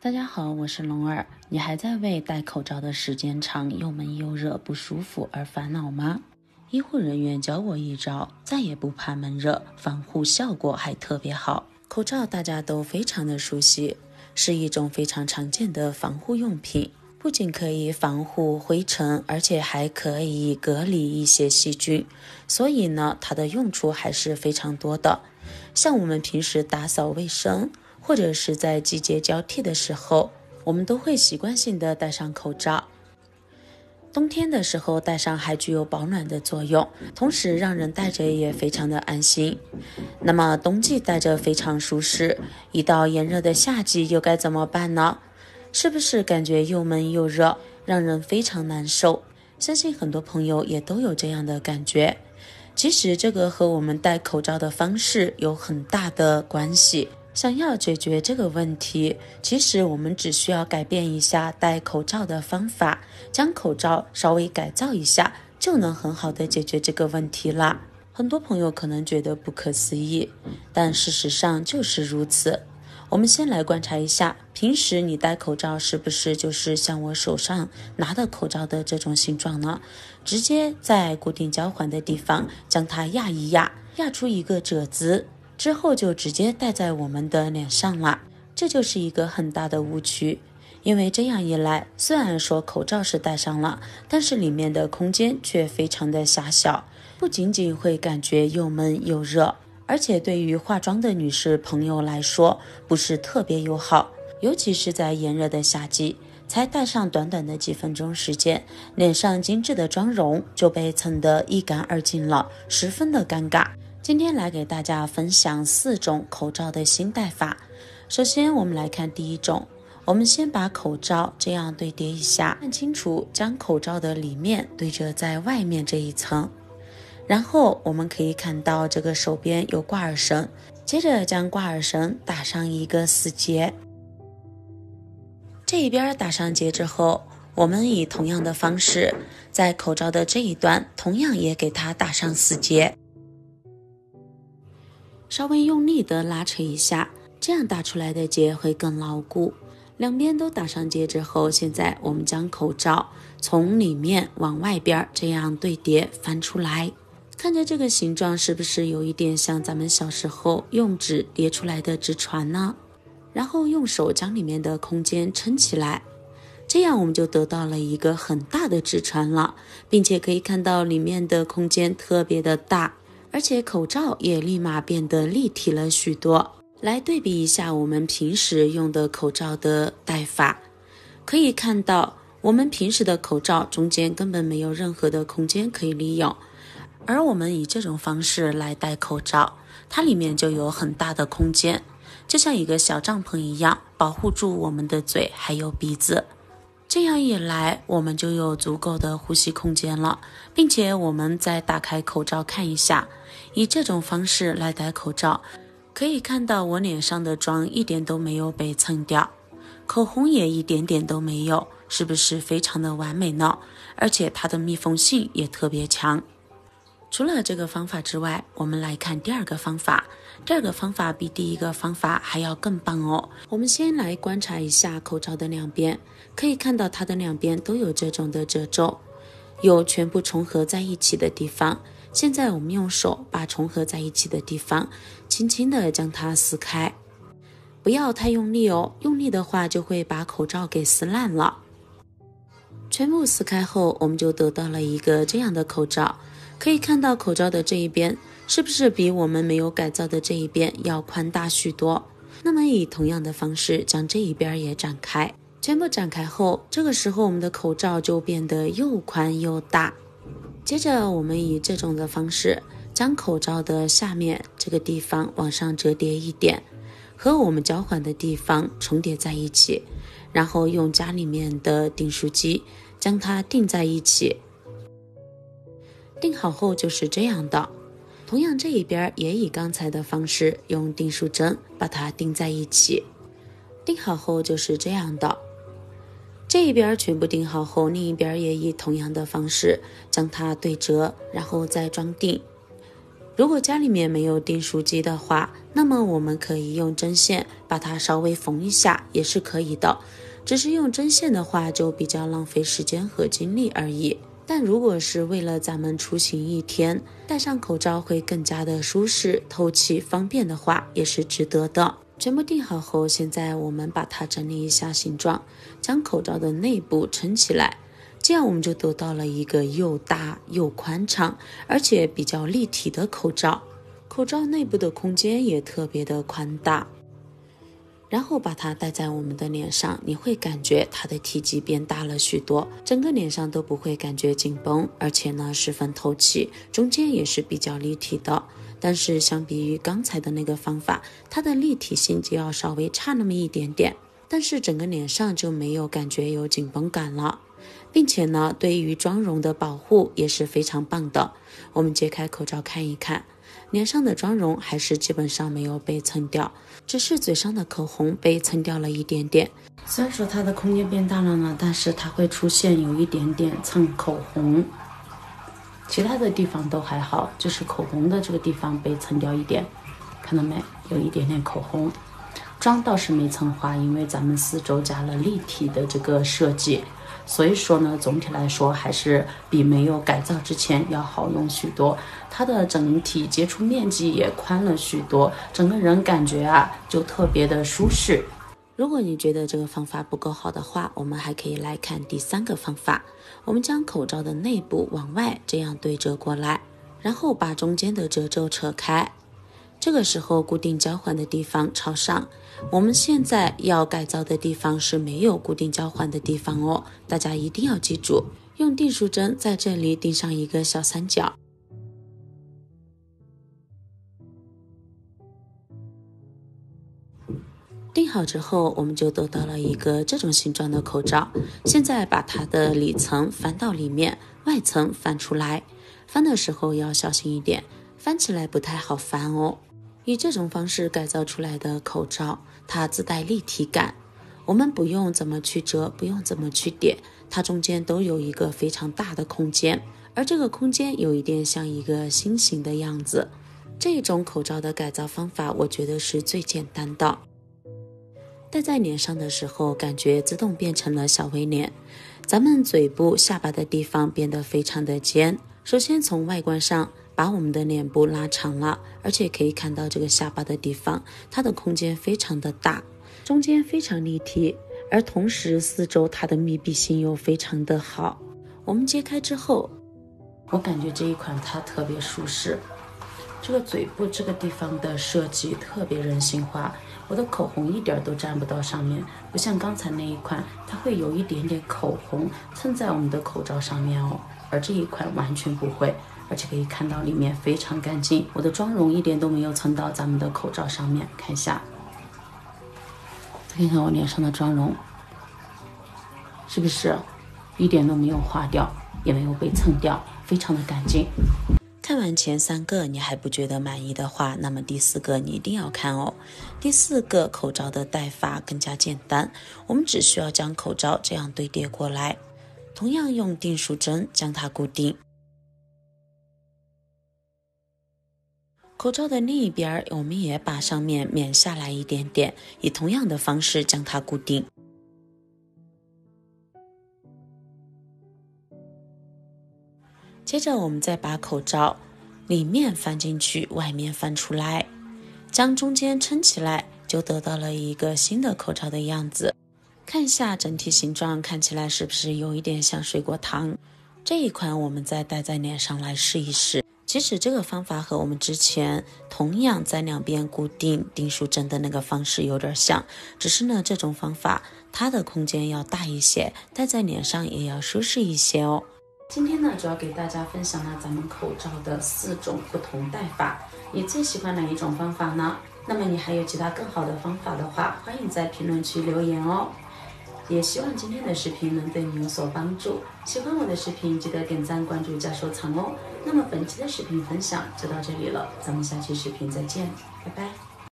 大家好，我是龙儿。你还在为戴口罩的时间长、又闷又热、不舒服而烦恼吗？医护人员教我一招，再也不怕闷热，防护效果还特别好。口罩大家都非常的熟悉，是一种非常常见的防护用品，不仅可以防护灰尘，而且还可以隔离一些细菌，所以呢，它的用处还是非常多的。像我们平时打扫卫生，或者是在季节交替的时候，我们都会习惯性的戴上口罩。冬天的时候戴上还具有保暖的作用，同时让人戴着也非常的安心。那么冬季戴着非常舒适，一到炎热的夏季又该怎么办呢？是不是感觉又闷又热，让人非常难受？相信很多朋友也都有这样的感觉。其实这个和我们戴口罩的方式有很大的关系。想要解决这个问题，其实我们只需要改变一下戴口罩的方法，将口罩稍微改造一下，就能很好的解决这个问题啦。很多朋友可能觉得不可思议，但事实上就是如此。我们先来观察一下，平时你戴口罩是不是就是像我手上拿的口罩的这种形状呢？直接在固定交环的地方将它压一压，压出一个褶子，之后就直接戴在我们的脸上了。这就是一个很大的误区，因为这样一来，虽然说口罩是戴上了，但是里面的空间却非常的狭小，不仅仅会感觉又闷又热，而且对于化妆的女士朋友来说不是特别友好，尤其是在炎热的夏季，才戴上短短的几分钟时间，脸上精致的妆容就被蹭得一干二净了，十分的尴尬。今天来给大家分享4种口罩的新戴法。首先我们来看第一种，我们先把口罩这样对叠一下，看清楚，将口罩的里面对着在外面这一层，然后我们可以看到这个手边有挂耳绳，接着将挂耳绳打上一个4结。这一边打上结之后，我们以同样的方式，在口罩的这一端同样也给它打上4结，稍微用力的拉扯一下，这样打出来的结会更牢固。两边都打上结之后，现在我们将口罩从里面往外边这样对叠翻出来，看着这个形状是不是有一点像咱们小时候用纸叠出来的纸船呢？然后用手将里面的空间撑起来，这样我们就得到了一个很大的纸船了，并且可以看到里面的空间特别的大，而且口罩也立马变得立体了许多。来对比一下我们平时用的口罩的戴法，可以看到我们平时的口罩中间根本没有任何的空间可以利用，而我们以这种方式来戴口罩，它里面就有很大的空间，就像一个小帐篷一样，保护住我们的嘴还有鼻子。这样一来，我们就有足够的呼吸空间了，并且我们再打开口罩看一下，以这种方式来戴口罩，可以看到我脸上的妆一点都没有被蹭掉，口红也一点点都没有，是不是非常的完美呢？而且它的密封性也特别强。除了这个方法之外，我们来看第二个方法。第二个方法比第一个方法还要更棒哦。我们先来观察一下口罩的两边，可以看到它的两边都有这种的褶皱，有全部重合在一起的地方。现在我们用手把重合在一起的地方轻轻的将它撕开，不要太用力哦，用力的话就会把口罩给撕烂了。全部撕开后，我们就得到了一个这样的口罩。可以看到口罩的这一边是不是比我们没有改造的这一边要宽大许多？那么以同样的方式将这一边也展开，全部展开后，这个时候我们的口罩就变得又宽又大。接着我们以这种的方式将口罩的下面这个地方往上折叠一点，和我们交环的地方重叠在一起，然后用家里面的订书机将它钉在一起。钉好后就是这样的，同样这一边也以刚才的方式用订书针把它钉在一起。钉好后就是这样的，这一边全部钉好后，另一边也以同样的方式将它对折，然后再装订。如果家里面没有订书机的话，那么我们可以用针线把它稍微缝一下也是可以的，只是用针线的话就比较浪费时间和精力而已。但如果是为了咱们出行一天，戴上口罩会更加的舒适、透气、方便的话，也是值得的。全部订好后，现在我们把它整理一下形状，将口罩的内部撑起来，这样我们就得到了一个又大又宽敞，而且比较立体的口罩。口罩内部的空间也特别的宽大。然后把它戴在我们的脸上，你会感觉它的体积变大了许多，整个脸上都不会感觉紧绷，而且呢十分透气，中间也是比较立体的。但是相比于刚才的那个方法，它的立体性就要稍微差那么一点点，但是整个脸上就没有感觉有紧绷感了，并且呢对于妆容的保护也是非常棒的。我们揭开口罩看一看，脸上的妆容还是基本上没有被蹭掉，只是嘴上的口红被蹭掉了一点点。虽然说它的空间变大了呢，但是它会出现有一点点蹭口红，其他的地方都还好，就是口红的这个地方被蹭掉一点，看到没？有一点点口红。妆倒是没蹭花，因为咱们四周加了立体的这个设计，所以说呢总体来说还是比没有改造之前要好用许多，它的整体接触面积也宽了许多，整个人感觉就特别的舒适。如果你觉得这个方法不够好的话，我们还可以来看第三个方法。我们将口罩的内部往外这样对折过来，然后把中间的褶皱扯开，这个时候固定交环的地方朝上。我们现在要改造的地方是没有固定交环的地方哦，大家一定要记住，用订书针在这里钉上一个小三角。钉好之后，我们就得到了一个这种形状的口罩。现在把它的里层翻到里面，外层翻出来，翻的时候要小心一点，翻起来不太好翻哦。以这种方式改造出来的口罩，它自带立体感，我们不用怎么去折，不用怎么去叠，它中间都有一个非常大的空间，而这个空间有一点像一个心形的样子。这种口罩的改造方法我觉得是最简单的，戴在脸上的时候感觉自动变成了小 V 脸，咱们嘴部下巴的地方变得非常的尖。首先从外观上把我们的脸部拉长了，而且可以看到这个下巴的地方，它的空间非常的大，中间非常立体，而同时四周它的密闭性又非常的好。我们揭开之后，我感觉这一款它特别舒适，这个嘴部这个地方的设计特别人性化，我的口红一点都沾不到上面，不像刚才那一款它会有一点点口红蹭在我们的口罩上面哦，而这一款完全不会，而且可以看到里面非常干净，我的妆容一点都没有蹭到咱们的口罩上面。看一下，再看看我脸上的妆容，是不是一点都没有花掉，也没有被蹭掉，非常的干净。看完前3个你还不觉得满意的话，那么第4个你一定要看哦。第4个口罩的戴法更加简单，我们只需要将口罩这样堆叠过来，同样用订书针将它固定。口罩的另一边我们也把上面免下来一点点，以同样的方式将它固定。接着我们再把口罩里面翻进去，外面翻出来，将中间撑起来，就得到了一个新的口罩的样子。看一下整体形状，看起来是不是有一点像水果糖？这一款我们再戴在脸上来试一试。其实这个方法和我们之前同样在两边固定订书针的那个方式有点像，只是呢这种方法它的空间要大一些，戴在脸上也要舒适一些哦。今天呢主要给大家分享了咱们口罩的4种不同戴法，你最喜欢哪一种方法呢？那么你还有其他更好的方法的话，欢迎在评论区留言哦。也希望今天的视频能对你有所帮助，喜欢我的视频记得点赞关注加收藏哦。那么本期的视频分享就到这里了，咱们下期视频再见，拜拜。